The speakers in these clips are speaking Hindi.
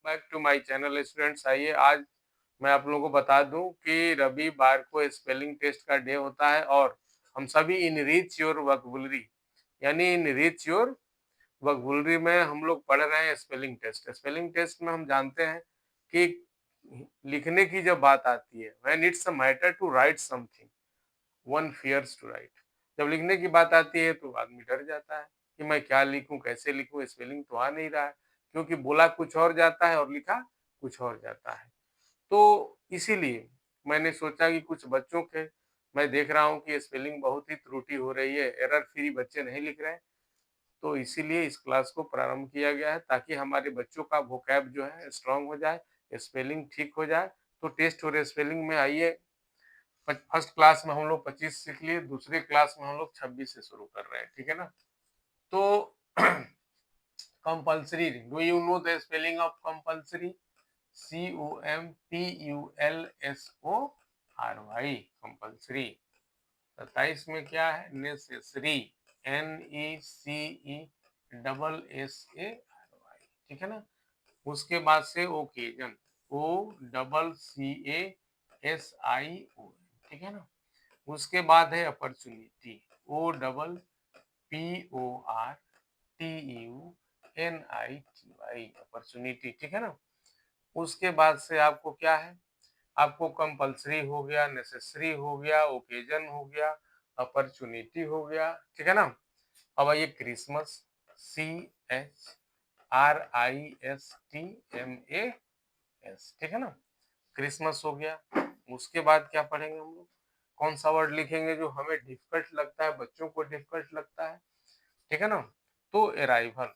Back to my channel students. आइए आज मैं आप लोगों को बता दूं कि रविवार को स्पेलिंग टेस्ट का डे होता है और हम सभी इनरीच योर वोकैबुलरी यानी इनरीच योर वोकैबुलरी में हम लोग पढ़ रहे हैं स्पेलिंग टेस्ट। स्पेलिंग टेस्ट में हम जानते हैं कि लिखने की जब बात आती है, when it's a matter to write something one fears to write. जब लिखने की बात आती है तो आदमी डर जाता है कि मैं क्या लिखूं, कैसे लिखूं, स्पेलिंग तो आ नहीं रहा है, क्योंकि बोला कुछ और जाता है और लिखा कुछ और जाता है। तो इसीलिए मैंने सोचा कि कुछ बच्चों के मैं देख रहा हूं कि स्पेलिंग बहुत ही त्रुटि हो रही है, एरर फ्री बच्चे नहीं लिख रहे हैं। तो इसीलिए इस क्लास को प्रारंभ किया गया है ताकि हमारे बच्चों का वोकैब जो है स्ट्रांग हो जाए, स्पेलिंग ठीक हो जाए। तो टेस्ट और स्पेलिंग में आइए, फर्स्ट क्लास में हम लोग 25 सीख लिए, दूसरे क्लास में हम लोग 26 से शुरू कर रहे हैं, ठीक है ना। तो compulsory, do you know the spelling of compulsory? COMPULSORY, compulsory. 27 में क्या है? नेसेसरी, NECESSARY, ठीक है ना। उसके बाद से ओकेजन, OCCASION, ठीक है ना। उसके बाद है अपॉर्चुनिटी, OPPORTUNITY, अपॉर्चुनिटी, ठीक है ना। उसके बाद से आपको क्या है? आपको कंपल्सरी हो गया, नेसेसरी हो गया, ओकेजन हो गया, अपॉर्चुनिटी हो गया, ठीक है ना। अब आइए क्रिसमस, CHRISTMAS, ठीक है ना। क्रिसमस हो गया। उसके बाद क्या पढ़ेंगे हम लोग? कौन सा वर्ड लिखेंगे जो हमें डिफिकल्ट लगता है, बच्चों को डिफिकल्ट लगता है, ठीक है ना। तो अराइवल,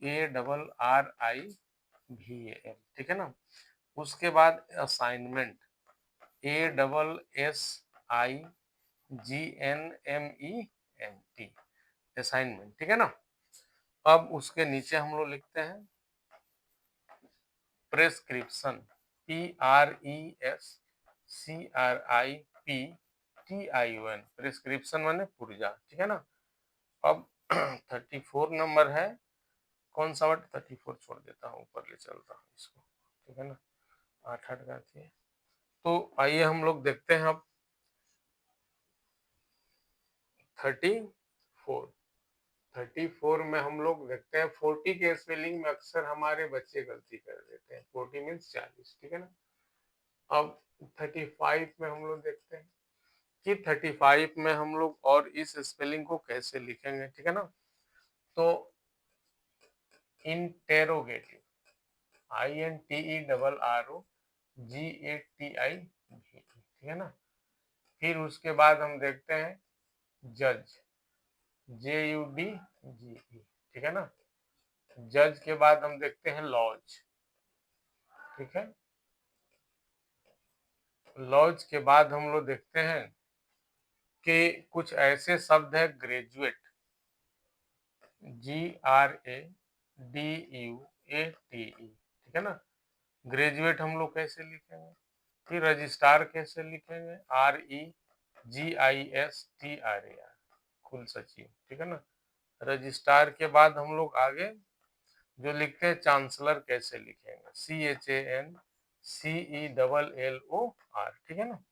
ARRIVAL, ठीक है ना। उसके बाद असाइनमेंट, ASSIGNMENT, असाइनमेंट, ठीक है ना। अब उसके नीचे हम लोग लिखते हैं प्रेस्क्रिप्शन, PRESCRIPTION, प्रेस्क्रिप्शन माने पुर्जा, ठीक है ना। अब 34 नंबर है, कौन सा वर्ड? 34 छोड़ देता हूँ, ऊपर ले चलता हूँ इसको, ठीक है ना। 8 गाती है। तो आइए हम लोग देखते हैं अब 34। 34 में हम लोग देखते हैं 40 के स्पेलिंग में अक्सर हमारे बच्चे गलती कर देते हैं। 40 मीन्स 40, ठीक है ना। अब 35 में हम लोग देखते हैं कि 35 में हम लोग और इस स्पेलिंग को कैसे लिखेंगे, ठीक है ना। तो इंटेरोगेटिव, INTERROGATIV, ठीक है ना। फिर उसके बाद हम देखते हैं जज, JUDGE, ठीक है ना। जज के बाद हम देखते हैं लॉज, ठीक है। लॉज के बाद हम लोग देखते हैं कि कुछ ऐसे शब्द है ग्रेजुएट, GRADUATE, ठीक है ना। ग्रेजुएट हम लोग कैसे लिखेंगे? फिर रजिस्ट्रार कैसे लिखेंगे? REGISTRAR, कुल सचिव, ठीक है ना। रजिस्ट्रार के बाद हम लोग आगे जो लिखते हैं चांसलर कैसे लिखेंगे? CHANCELLOR, ठीक है ना।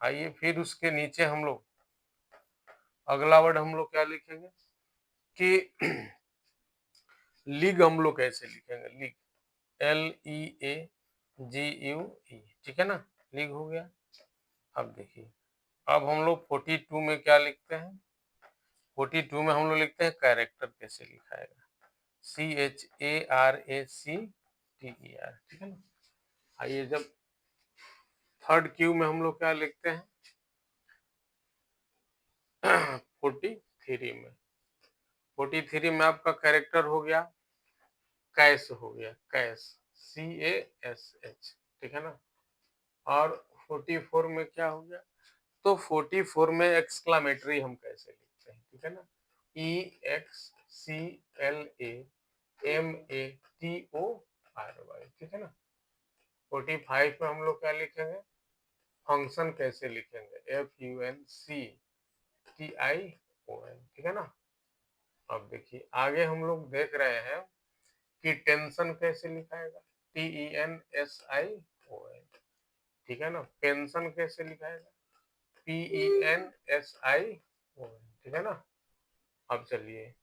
आइए फिर उसके नीचे हम लोग अगला वर्ड हम लोग क्या लिखेंगे कि लीग हम लोग कैसे लिखेंगे? लीग, LEAGUE, ठीक है ना। लीग हो गया। अब देखिए, अब हम लोग 42 में क्या लिखते हैं? 42 में हम लोग लिखते हैं कैरेक्टर कैसे लिखाएगा? CHARACTER, ठीक है ना। आइए जब थर्ड क्यू में हम लोग क्या लिखते हैं? 43 में, 43 में आपका कैरेक्टर हो गया कैश, हो गया कैश, CASH, ठीक है ना। और 44 में क्या हो गया? तो 44 में एक्सक्लामेटरी हम कैसे लिखते हैं, ठीक है ना। EXCLAMATORY, ठीक है ना। 45 में हम लोग क्या लिखेंगे? फंक्शन कैसे लिखेंगे? FUNCTION, ठीक है ना। अब देखिए आगे हम लोग देख रहे हैं कि टेंशन कैसे लिखाएगा? TENSION, ठीक है ना। पेंशन कैसे लिखाएगा? PENSION, ठीक है ना। अब चलिए,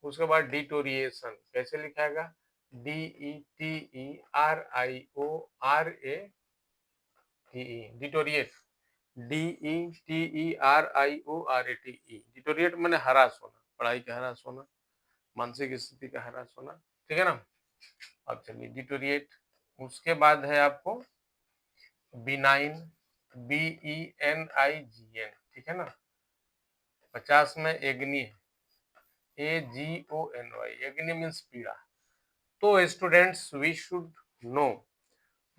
उसके बाद डिटोरिएशन कैसे लिखाएगा? DETERIORATE, डिटोरिएट, DETERIORATE, डिटोरिएट मैंने हरास होना, पढ़ाई का हरास होना, मानसिक स्थिति का हरास होना, ठीक है ना। अब चलिए डिटोरिएट, उसके बाद है आपको बिनाइन, BENIGN, ठीक है ना। 50 में एग्नी है, AGONY, एग्नी मीन्स पीड़ा। तो students we should know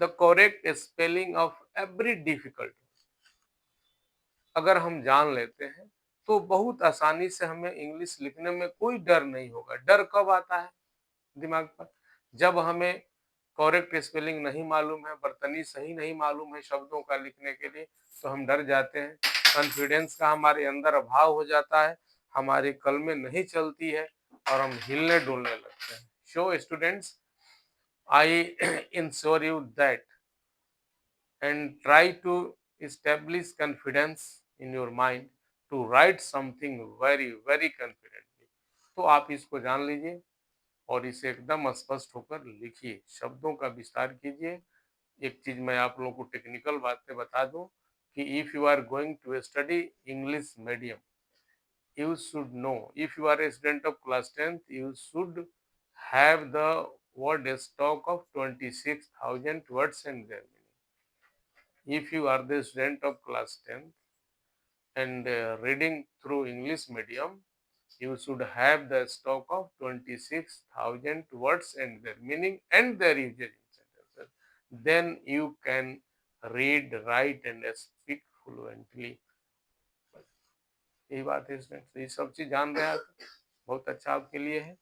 the correct spelling of every difficult. अगर हम जान लेते हैं तो बहुत आसानी से हमें इंग्लिश लिखने में कोई डर नहीं होगा। डर कब आता है दिमाग पर? जब हमें करेक्ट स्पेलिंग नहीं मालूम है, बर्तनी सही नहीं मालूम है शब्दों का लिखने के लिए, तो हम डर जाते हैं, कॉन्फिडेंस का हमारे अंदर अभाव हो जाता है, हमारी कलमें नहीं चलती है और हम हिलने डुलने लगते हैं। So students, I ensure you that and try to establish confidence in your mind to write something very very confidently। तो आप इसको जान लीजिए और इसे एकदम स्पष्ट होकर लिखिए, शब्दों का विस्तार कीजिए। एक चीज मैं आप लोगों को टेक्निकल बातें बता दूं कि if you are going to study English medium, you should know, if you are a student of class 10th, you should have the word stock of 26,000 words and their meaning. If you are the student of class 10th and reading through English medium, you should have the stock of 26,000 words and their meaning and their usage in sentences. Then you can read, write and speak fluently। यही बात है इसमें, तो ये सब चीज जान रहे हैं आप, बहुत अच्छा आपके लिए है।